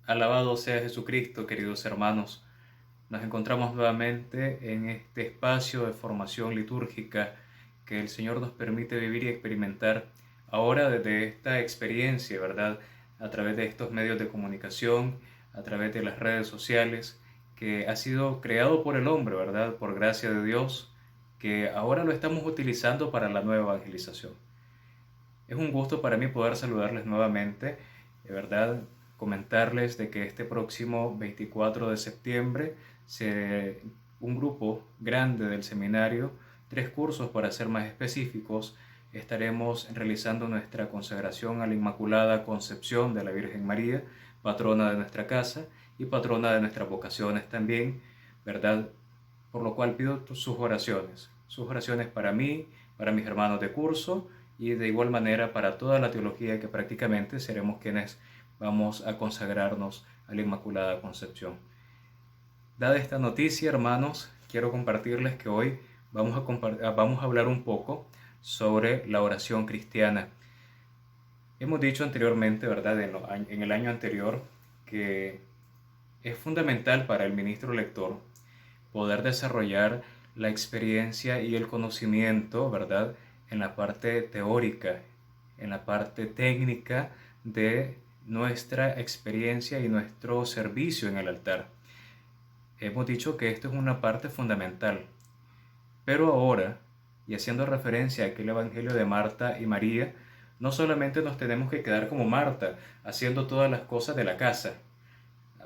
Alabado sea Jesucristo, queridos hermanos. Nos encontramos nuevamente en este espacio de formación litúrgica que el Señor nos permite vivir y experimentar ahora desde esta experiencia, ¿verdad? A través de estos medios de comunicación, a través de las redes sociales, que ha sido creado por el hombre, ¿verdad? Por gracia de Dios, que ahora lo estamos utilizando para la nueva evangelización. Es un gusto para mí poder saludarles nuevamente, de verdad, comentarles de que este próximo 24 de septiembre un grupo grande del seminario, 3 cursos para ser más específicos, estaremos realizando nuestra consagración a la Inmaculada Concepción de la Virgen María, patrona de nuestra casa y patrona de nuestras vocaciones también, ¿verdad? Por lo cual pido sus oraciones para mí, para mis hermanos de curso, y de igual manera para toda la teología que prácticamente seremos quienes vamos a consagrarnos a la Inmaculada Concepción. Dada esta noticia, hermanos, quiero compartirles que hoy vamos a hablar un poco sobre la oración cristiana. Hemos dicho anteriormente, ¿verdad?, en el año anterior, que es fundamental para el ministro lector poder desarrollar la experiencia y el conocimiento, ¿verdad?, en la parte teórica, en la parte técnica de nuestra experiencia y nuestro servicio en el altar. Hemos dicho que esto es una parte fundamental, pero ahora, y haciendo referencia a aquel Evangelio de Marta y María, no solamente nos tenemos que quedar como Marta, haciendo todas las cosas de la casa,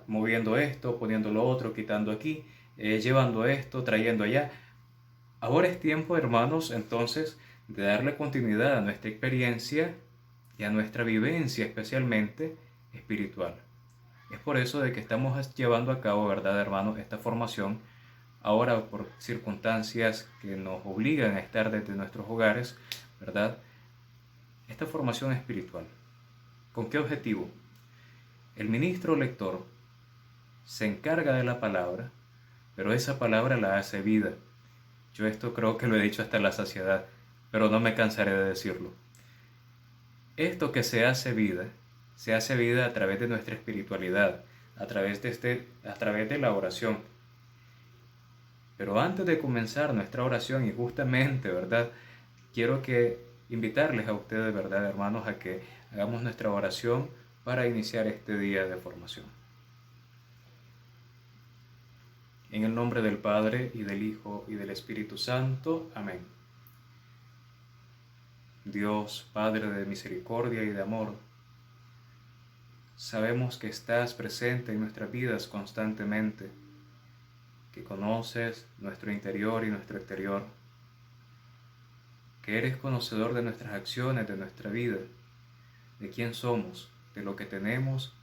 moviendo esto, poniendo lo otro, quitando aquí, llevando esto, trayendo allá. Ahora es tiempo, hermanos, entonces, de darle continuidad a nuestra experiencia y a nuestra vivencia, especialmente espiritual. Es por eso de que estamos llevando a cabo, ¿verdad, hermanos?, esta formación, ahora por circunstancias que nos obligan a estar desde nuestros hogares, ¿verdad? Esta formación espiritual. ¿Con qué objetivo? El ministro lector se encarga de la palabra, pero esa palabra la hace vida. Yo esto creo que lo he dicho hasta la saciedad, pero no me cansaré de decirlo. Esto que se hace vida a través de nuestra espiritualidad, a través de la oración. Pero antes de comenzar nuestra oración, y justamente, ¿verdad?, quiero invitarles a ustedes, ¿verdad, hermanos?, a que hagamos nuestra oración para iniciar este día de formación. En el nombre del Padre, y del Hijo, y del Espíritu Santo. Amén. Dios, Padre de misericordia y de amor, sabemos que estás presente en nuestras vidas constantemente, que conoces nuestro interior y nuestro exterior, que eres conocedor de nuestras acciones, de nuestra vida, de quién somos, de lo que tenemos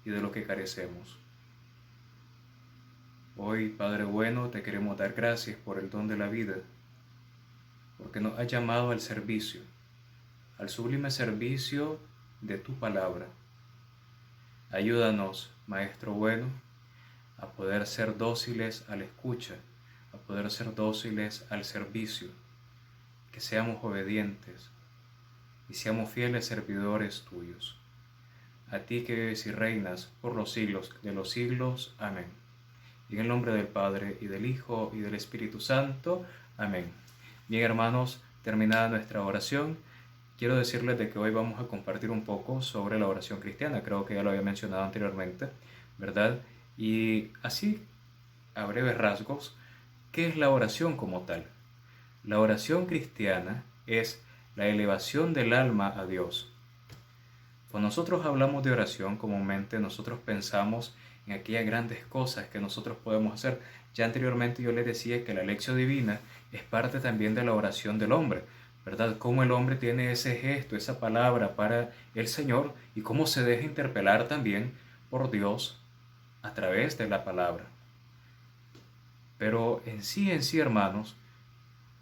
y de lo que carecemos. Hoy, Padre bueno, te queremos dar gracias por el don de la vida, porque nos has llamado al servicio, al sublime servicio de tu palabra. Ayúdanos, Maestro bueno, a poder ser dóciles a la escucha, a poder ser dóciles al servicio, que seamos obedientes y seamos fieles servidores tuyos. A ti que vives y reinas por los siglos de los siglos. Amén. Y en el nombre del Padre, y del Hijo, y del Espíritu Santo. Amén. Bien, hermanos, terminada nuestra oración, quiero decirles de que hoy vamos a compartir un poco sobre la oración cristiana. Creo que ya lo había mencionado anteriormente, ¿verdad? Y así, a breves rasgos, ¿qué es la oración como tal? La oración cristiana es la elevación del alma a Dios. Cuando nosotros hablamos de oración, comúnmente nosotros pensamos en aquellas grandes cosas que nosotros podemos hacer. Ya anteriormente yo les decía que la lección divina es parte también de la oración del hombre, ¿verdad? Cómo el hombre tiene ese gesto, esa palabra para el Señor, y cómo se deja interpelar también por Dios a través de la palabra. Pero en sí, hermanos,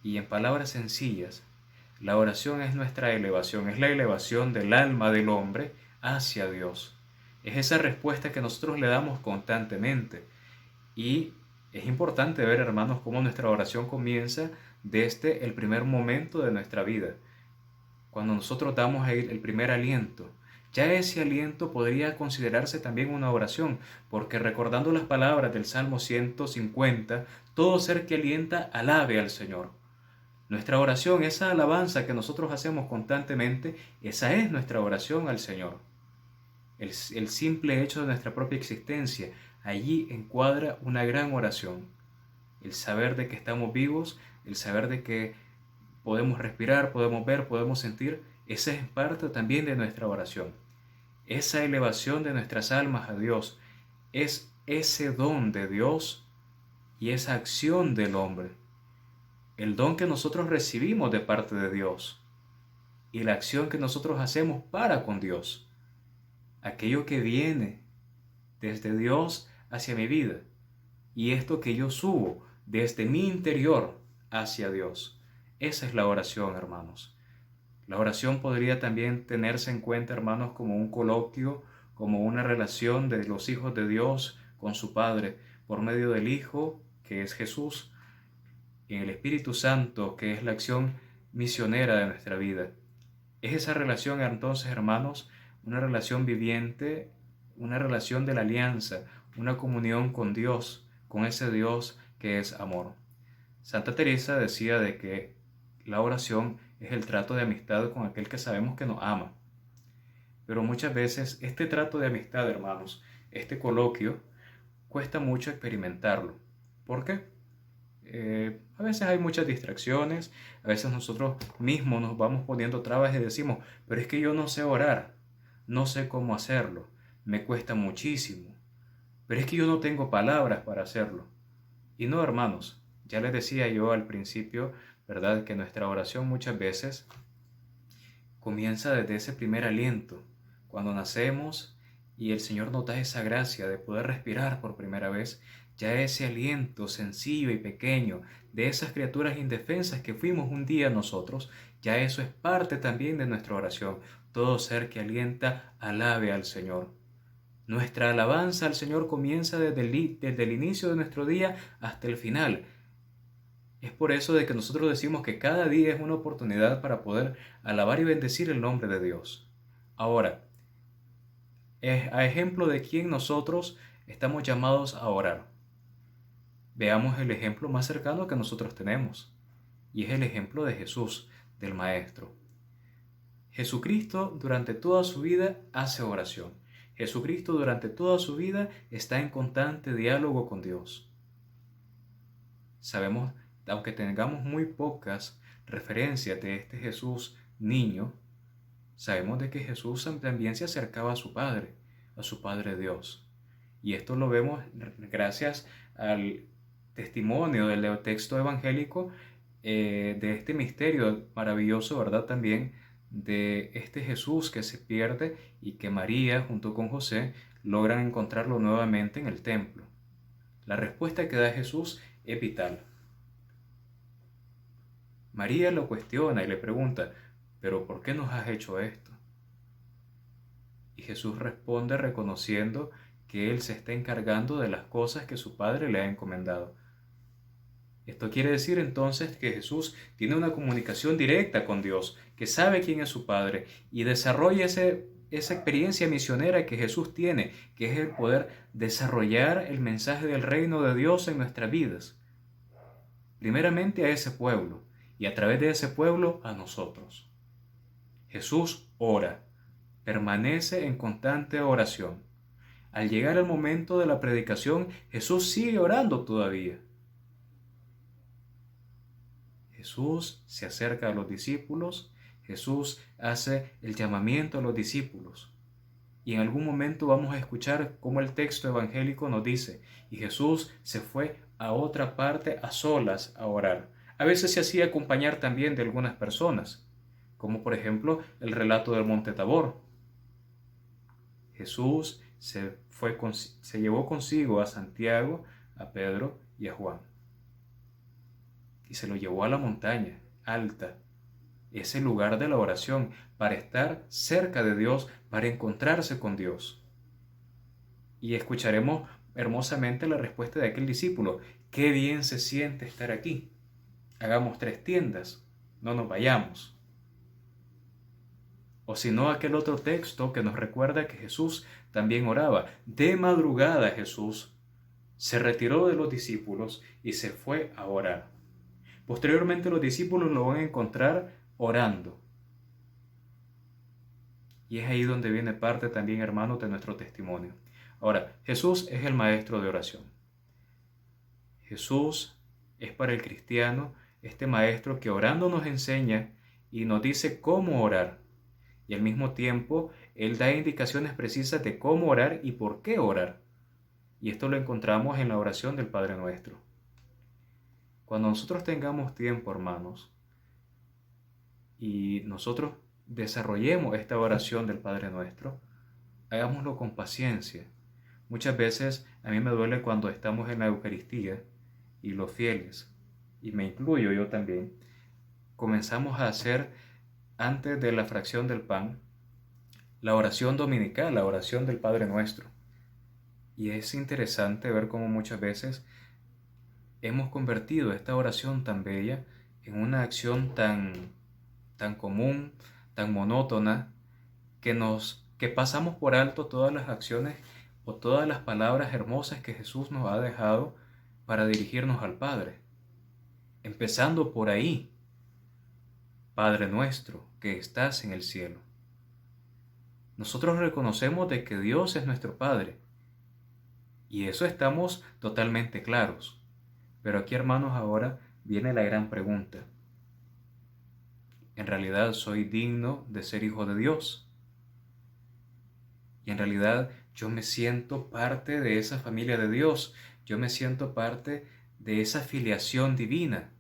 y en palabras sencillas, la oración es nuestra elevación, es la elevación del alma del hombre hacia Dios. Es esa respuesta que nosotros le damos constantemente. Y es importante ver, hermanos, cómo nuestra oración comienza desde el primer momento de nuestra vida. Cuando nosotros damos el primer aliento, ya ese aliento podría considerarse también una oración, porque recordando las palabras del Salmo 150, todo ser que alienta alabe al Señor. Nuestra oración, esa alabanza que nosotros hacemos constantemente, esa es nuestra oración al Señor. El simple hecho de nuestra propia existencia, allí encuadra una gran oración. El saber de que estamos vivos, el saber de que podemos respirar, podemos ver, podemos sentir, esa es parte también de nuestra oración. Esa elevación de nuestras almas a Dios es ese don de Dios y esa acción del hombre. El don que nosotros recibimos de parte de Dios y la acción que nosotros hacemos para con Dios. Aquello que viene desde Dios hacia mi vida y esto que yo subo desde mi interior hacia Dios. Esa es la oración, hermanos. La oración podría también tenerse en cuenta, hermanos, como un coloquio, como una relación de los hijos de Dios con su Padre, por medio del Hijo, que es Jesús, y en el Espíritu Santo, que es la acción misionera de nuestra vida. Es esa relación, entonces, hermanos, una relación viviente, una relación de la alianza, una comunión con Dios, con ese Dios que es amor. Santa Teresa decía de que la oración es el trato de amistad con aquel que sabemos que nos ama. Pero muchas veces este trato de amistad, hermanos, este coloquio, cuesta mucho experimentarlo. ¿Por qué? A veces hay muchas distracciones, a veces nosotros mismos nos vamos poniendo trabas y decimos, pero es que yo no sé orar, no sé cómo hacerlo, me cuesta muchísimo, pero es que yo no tengo palabras para hacerlo. Y no, hermanos, ya les decía yo al principio, ¿verdad?, que nuestra oración muchas veces comienza desde ese primer aliento, cuando nacemos y el Señor nos da esa gracia de poder respirar por primera vez, ya ese aliento sencillo y pequeño de esas criaturas indefensas que fuimos un día nosotros, ya eso es parte también de nuestra oración. Todo ser que alienta, alabe al Señor. Nuestra alabanza al Señor comienza desde el inicio de nuestro día hasta el final. Es por eso de que nosotros decimos que cada día es una oportunidad para poder alabar y bendecir el nombre de Dios. Ahora, a ejemplo de quién nosotros estamos llamados a orar. Veamos el ejemplo más cercano que nosotros tenemos, y es el ejemplo de Jesús, del Maestro. Jesucristo durante toda su vida hace oración. Jesucristo durante toda su vida está en constante diálogo con Dios. Sabemos, aunque tengamos muy pocas referencias de este Jesús niño, sabemos de que Jesús también se acercaba a su Padre Dios. Y esto lo vemos gracias al testimonio del texto evangélico de este misterio maravilloso, ¿verdad? También de este Jesús que se pierde y que María, junto con José, logran encontrarlo nuevamente en el templo. La respuesta que da Jesús es vital. María lo cuestiona y le pregunta, ¿pero por qué nos has hecho esto? Y Jesús responde reconociendo que Él se está encargando de las cosas que su Padre le ha encomendado. Esto quiere decir entonces que Jesús tiene una comunicación directa con Dios, que sabe quién es su Padre y desarrolla esa experiencia misionera que Jesús tiene, que es el poder desarrollar el mensaje del reino de Dios en nuestras vidas. Primeramente a ese pueblo y a través de ese pueblo a nosotros. Jesús ora, permanece en constante oración. Al llegar el momento de la predicación, Jesús sigue orando todavía. Jesús se acerca a los discípulos, Jesús hace el llamamiento a los discípulos. Y en algún momento vamos a escuchar cómo el texto evangélico nos dice, y Jesús se fue a otra parte a solas a orar. A veces se hacía acompañar también de algunas personas, como por ejemplo el relato del Monte Tabor. Jesús se llevó consigo a Santiago, a Pedro y a Juan. Y se lo llevó a la montaña alta, ese lugar de la oración, para estar cerca de Dios, para encontrarse con Dios. Y escucharemos hermosamente la respuesta de aquel discípulo. Qué bien se siente estar aquí. Hagamos 3 tiendas, no nos vayamos. O si no, aquel otro texto que nos recuerda que Jesús también oraba. De madrugada Jesús se retiró de los discípulos y se fue a orar. Posteriormente los discípulos lo van a encontrar orando. Y es ahí donde viene parte también, hermanos, de nuestro testimonio. Ahora, Jesús es el maestro de oración. Jesús es para el cristiano este maestro que orando nos enseña y nos dice cómo orar. Y al mismo tiempo, Él da indicaciones precisas de cómo orar y por qué orar. Y esto lo encontramos en la oración del Padre Nuestro. Cuando nosotros tengamos tiempo, hermanos, y nosotros desarrollemos esta oración del Padre Nuestro, hagámoslo con paciencia. Muchas veces a mí me duele cuando estamos en la Eucaristía y los fieles, y me incluyo yo también, comenzamos a hacer antes de la fracción del pan la oración dominical, la oración del Padre Nuestro. Y es interesante ver cómo muchas veces hemos convertido esta oración tan bella en una acción tan común, tan monótona, que pasamos por alto todas las acciones o todas las palabras hermosas que Jesús nos ha dejado para dirigirnos al Padre. Empezando por ahí, Padre nuestro que estás en el cielo. Nosotros reconocemos de que Dios es nuestro Padre, y eso estamos totalmente claros. Pero aquí, hermanos, ahora viene la gran pregunta. ¿En realidad soy digno de ser hijo de Dios? Y en realidad yo me siento parte de esa familia de Dios. Yo me siento parte de esa filiación divina.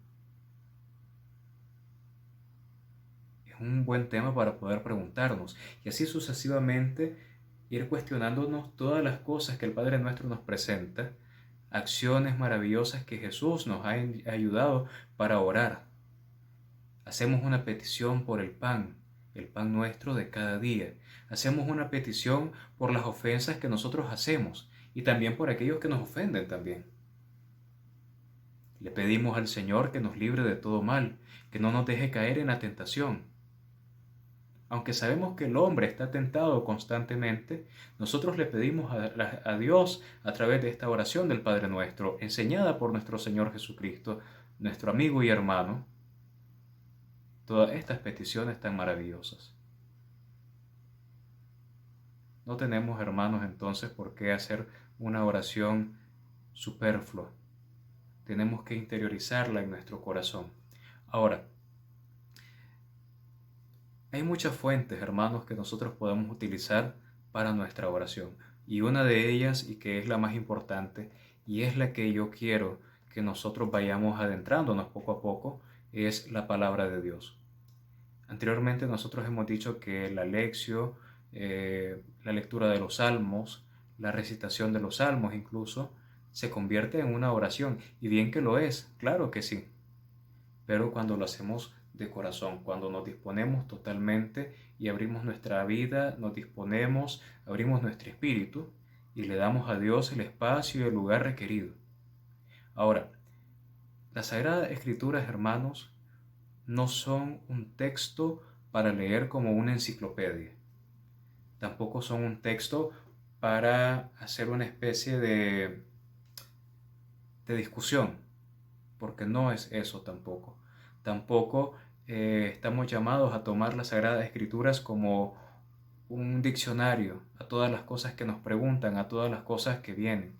Es un buen tema para poder preguntarnos. Y así sucesivamente ir cuestionándonos todas las cosas que el Padre Nuestro nos presenta, acciones maravillosas que Jesús nos ha ayudado para orar. Hacemos una petición por el pan nuestro de cada día. Hacemos una petición por las ofensas que nosotros hacemos y también por aquellos que nos ofenden también. Le pedimos al Señor que nos libre de todo mal, que no nos deje caer en la tentación. Aunque sabemos que el hombre está tentado constantemente, nosotros le pedimos a Dios a través de esta oración del Padre Nuestro, enseñada por nuestro Señor Jesucristo, nuestro amigo y hermano, todas estas peticiones tan maravillosas. No tenemos, hermanos, entonces por qué hacer una oración superflua. Tenemos que interiorizarla en nuestro corazón. Ahora, hay muchas fuentes, hermanos, que nosotros podemos utilizar para nuestra oración. Y una de ellas, y que es la más importante, y es la que yo quiero que nosotros vayamos adentrándonos poco a poco, es la palabra de Dios. Anteriormente nosotros hemos dicho que la lección, la lectura de los salmos, la recitación de los salmos incluso, se convierte en una oración. Y bien que lo es, claro que sí. Pero cuando lo hacemos de corazón, cuando nos disponemos totalmente y abrimos nuestra vida, nos disponemos, abrimos nuestro espíritu y le damos a Dios el espacio y el lugar requerido. Ahora, las Sagradas Escrituras, hermanos, no son un texto para leer como una enciclopedia. Tampoco son un texto para hacer una especie de discusión, porque no es eso tampoco. Tampoco estamos llamados a tomar las Sagradas Escrituras como un diccionario a todas las cosas que nos preguntan, a todas las cosas que vienen.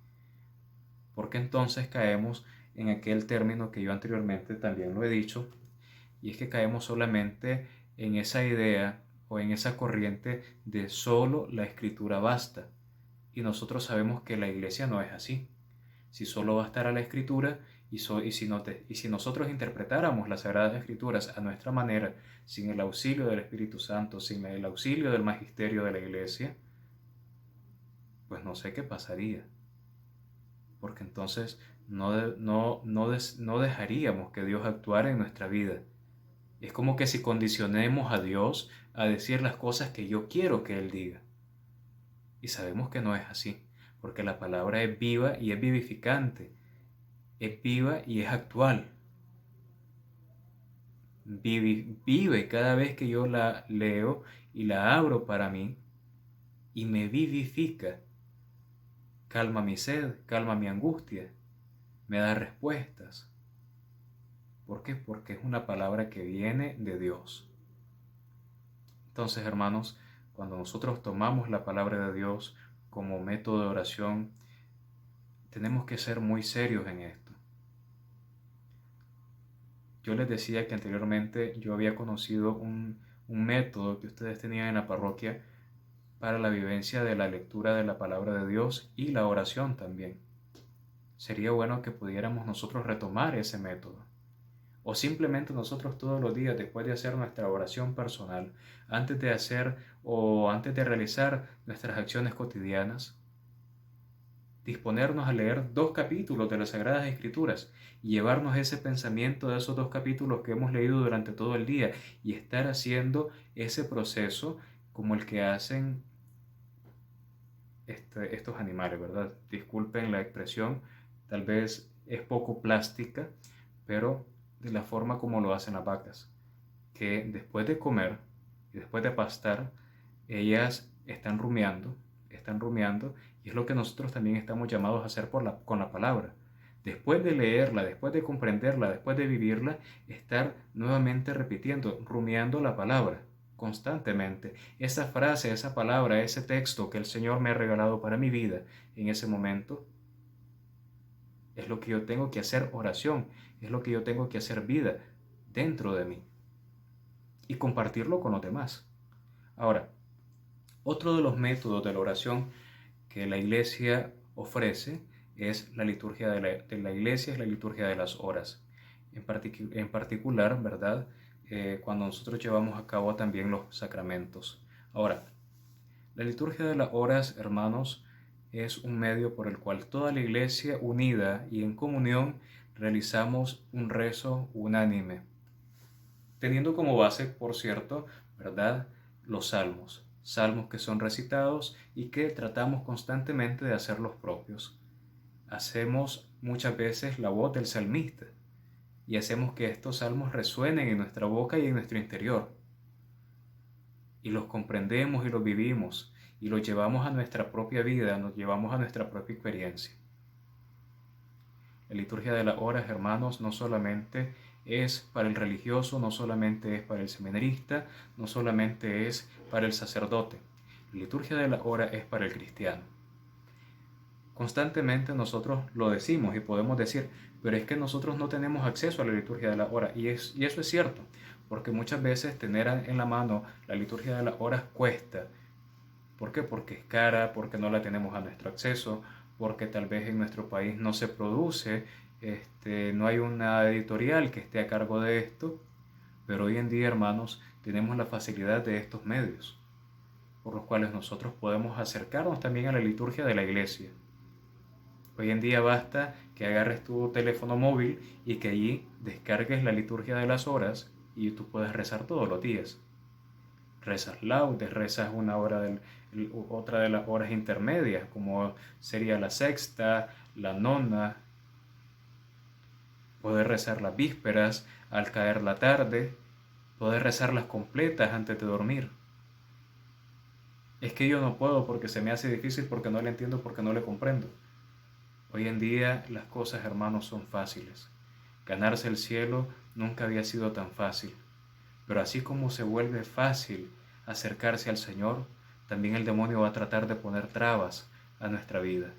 Porque entonces caemos en aquel término que yo anteriormente también lo he dicho, y es que caemos solamente en esa idea o en esa corriente de solo la Escritura basta. Y nosotros sabemos que la Iglesia no es así. Si solo bastara la Escritura y si nosotros interpretáramos las Sagradas Escrituras a nuestra manera, sin el auxilio del Espíritu Santo, sin el auxilio del magisterio de la Iglesia, pues no sé qué pasaría. Porque entonces no dejaríamos que Dios actuara en nuestra vida. Es como que si condicionemos a Dios a decir las cosas que yo quiero que Él diga. Y sabemos que no es así, porque la palabra es viva y es vivificante, es viva y es actual. vive cada vez que yo la leo y la abro para mí y me vivifica. Calma mi sed, calma mi angustia, me da respuestas. ¿Por qué? Porque es una palabra que viene de Dios. Entonces, hermanos, cuando nosotros tomamos la palabra de Dios como método de oración, tenemos que ser muy serios en esto. Yo les decía que anteriormente yo había conocido un método que ustedes tenían en la parroquia para la vivencia de la lectura de la palabra de Dios y la oración también. Sería bueno que pudiéramos nosotros retomar ese método. O simplemente nosotros todos los días, después de hacer nuestra oración personal, antes de hacer o antes de realizar nuestras acciones cotidianas, disponernos a leer 2 capítulos de las Sagradas Escrituras y llevarnos ese pensamiento de esos 2 capítulos que hemos leído durante todo el día y estar haciendo ese proceso como el que hacen estos animales, ¿verdad? Disculpen la expresión, tal vez es poco plástica, pero de la forma como lo hacen las vacas, que después de comer y después de pastar, ellas están rumiando, y es lo que nosotros también estamos llamados a hacer con la palabra. Después de leerla, después de comprenderla, después de vivirla, estar nuevamente repitiendo, rumiando la palabra constantemente. Esa frase, esa palabra, ese texto que el Señor me ha regalado para mi vida en ese momento, es lo que yo tengo que hacer oración, es lo que yo tengo que hacer vida dentro de mí y compartirlo con los demás. Ahora, otro de los métodos de la oración que la Iglesia ofrece es la liturgia de la Iglesia, es la liturgia de las horas. En particular, ¿verdad? Cuando nosotros llevamos a cabo también los sacramentos. Ahora, la liturgia de las horas, hermanos, es un medio por el cual toda la Iglesia unida y en comunión realizamos un rezo unánime, teniendo como base, por cierto, ¿verdad?, los salmos, salmos que son recitados y que tratamos constantemente de hacer los propios. Hacemos muchas veces la voz del salmista y hacemos que estos salmos resuenen en nuestra boca y en nuestro interior. Y los comprendemos y los vivimos y los llevamos a nuestra propia vida, nos llevamos a nuestra propia experiencia. La liturgia de las horas, hermanos, no solamente es para el religioso, no solamente es para el seminarista, no solamente es para el sacerdote. La liturgia de las horas es para el cristiano. Constantemente nosotros lo decimos y podemos decir, pero es que nosotros no tenemos acceso a la liturgia de las horas. Y eso es cierto, porque muchas veces tener en la mano la liturgia de las horas cuesta. ¿Por qué? Porque es cara, porque no la tenemos a nuestro acceso, porque tal vez en nuestro país no se produce, no hay una editorial que esté a cargo de esto, pero hoy en día, hermanos, tenemos la facilidad de estos medios, por los cuales nosotros podemos acercarnos también a la liturgia de la iglesia. Hoy en día basta que agarres tu teléfono móvil y que allí descargues la liturgia de las horas y tú puedes rezar todos los días. Rezas laudes, rezas otra de las horas intermedias, como sería la sexta, la nona. Puedes rezar las vísperas al caer la tarde, puedes rezarlas completas antes de dormir. Es que yo no puedo porque se me hace difícil, porque no le entiendo, porque no le comprendo. Hoy en día las cosas, hermanos, son fáciles. Ganarse el cielo nunca había sido tan fácil. Pero así como se vuelve fácil acercarse al Señor, también el demonio va a tratar de poner trabas a nuestra vida.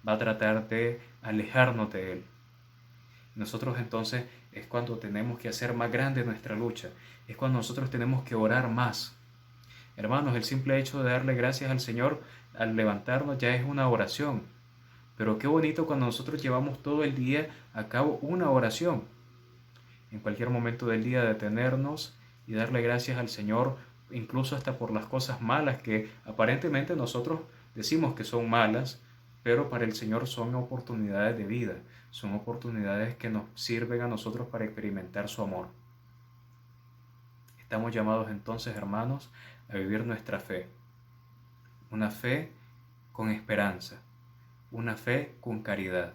Va a tratar de alejarnos de Él. Nosotros entonces es cuando tenemos que hacer más grande nuestra lucha. Es cuando nosotros tenemos que orar más. Hermanos, el simple hecho de darle gracias al Señor al levantarnos ya es una oración. Pero qué bonito cuando nosotros llevamos todo el día a cabo una oración. En cualquier momento del día detenernos y darle gracias al Señor, incluso hasta por las cosas malas que aparentemente nosotros decimos que son malas, pero para el Señor son oportunidades de vida, son oportunidades que nos sirven a nosotros para experimentar su amor. Estamos llamados entonces, hermanos, a vivir nuestra fe, una fe con esperanza, una fe con caridad.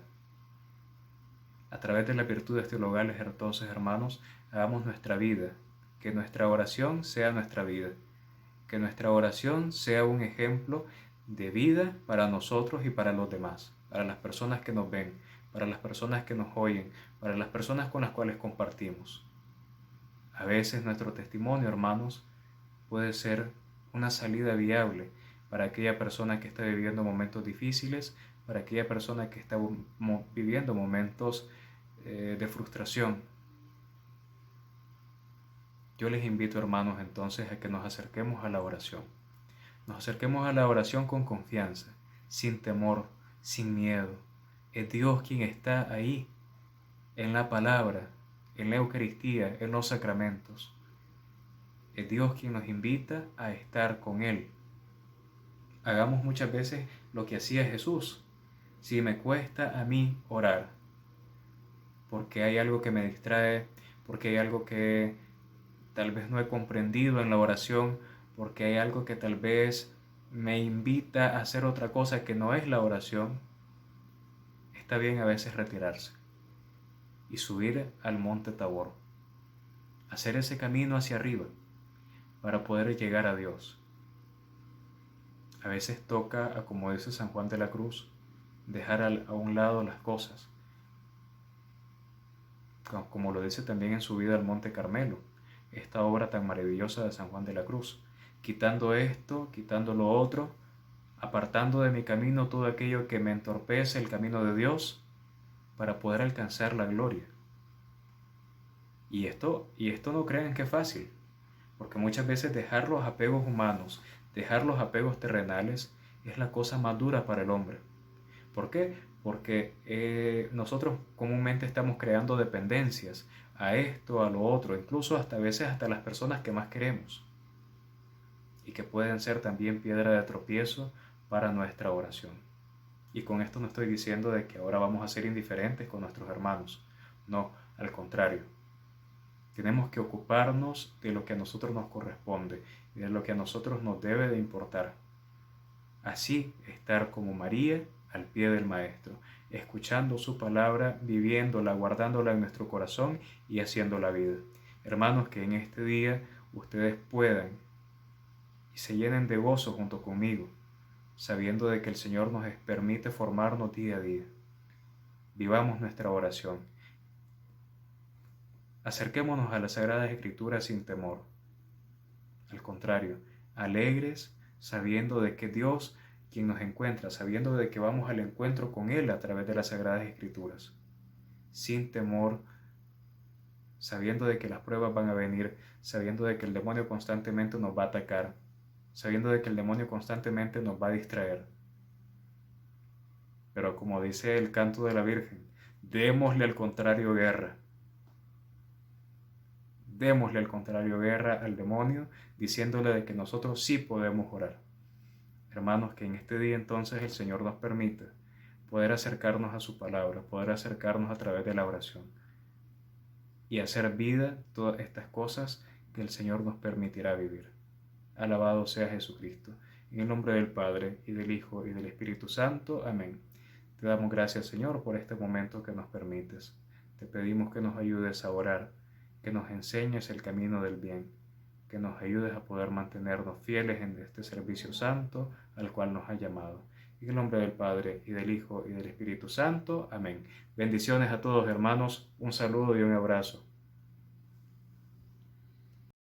a través de las virtudes teologales, entonces, hermanos, hagamos nuestra vida, que nuestra oración sea nuestra vida, que nuestra oración sea un ejemplo de vida para nosotros y para los demás, para las personas que nos ven, para las personas que nos oyen, para las personas con las cuales compartimos. A veces nuestro testimonio, hermanos, puede ser una salida viable para aquella persona que está viviendo momentos difíciles, para aquella persona que está viviendo momentos de frustración. Yo les invito, hermanos, entonces a que nos acerquemos a la oración. Nos acerquemos a la oración con confianza, sin temor, sin miedo. Es Dios quien está ahí, en la palabra, en la Eucaristía, en los sacramentos. Es Dios quien nos invita a estar con Él. Hagamos muchas veces lo que hacía Jesús. Si me cuesta a mí orar, porque hay algo que me distrae, porque hay algo que tal vez no he comprendido en la oración, porque hay algo que tal vez me invita a hacer otra cosa que no es la oración, está bien a veces retirarse y subir al monte Tabor, hacer ese camino hacia arriba para poder llegar a Dios. A veces toca, como dice San Juan de la Cruz, dejar a un lado las cosas, como lo dice también en su vida al Monte Carmelo, esta obra tan maravillosa de San Juan de la Cruz, quitando esto, quitando lo otro, apartando de mi camino todo aquello que me entorpece el camino de Dios para poder alcanzar la gloria. Y esto no crean que es fácil, porque muchas veces dejar los apegos humanos, dejar los apegos terrenales, es la cosa más dura para el hombre. ¿Por qué? Porque nosotros comúnmente estamos creando dependencias a esto, a lo otro, incluso hasta a veces hasta las personas que más queremos, y que pueden ser también piedra de tropiezo para nuestra oración. Y con esto no estoy diciendo de que ahora vamos a ser indiferentes con nuestros hermanos, no, al contrario. Tenemos que ocuparnos de lo que a nosotros nos corresponde y de lo que a nosotros nos debe de importar. Así estar como María al pie del Maestro, escuchando su palabra, viviéndola, guardándola en nuestro corazón y haciendo la vida. Hermanos, que en este día ustedes puedan y se llenen de gozo junto conmigo, sabiendo de que el Señor nos permite formarnos día a día. Vivamos nuestra oración. Acerquémonos a las Sagradas Escrituras sin temor. Al contrario, alegres, sabiendo de que Dios quien nos encuentra, sabiendo de que vamos al encuentro con Él a través de las Sagradas Escrituras. Sin temor, sabiendo de que las pruebas van a venir, sabiendo de que el demonio constantemente nos va a atacar, sabiendo de que el demonio constantemente nos va a distraer. Pero como dice el canto de la Virgen, démosle al contrario guerra. Démosle al contrario guerra al demonio, diciéndole de que nosotros sí podemos orar. Hermanos, que en este día entonces el Señor nos permita poder acercarnos a su palabra, poder acercarnos a través de la oración y hacer vida todas estas cosas que el Señor nos permitirá vivir. Alabado sea Jesucristo. En el nombre del Padre, y del Hijo, y del Espíritu Santo. Amén. Te damos gracias, Señor, por este momento que nos permites. Te pedimos que nos ayudes a orar, que nos enseñes el camino del bien, que nos ayudes a poder mantenernos fieles en este servicio santo al cual nos ha llamado. En el nombre del Padre, y del Hijo, y del Espíritu Santo. Amén. Bendiciones a todos, hermanos. Un saludo y un abrazo.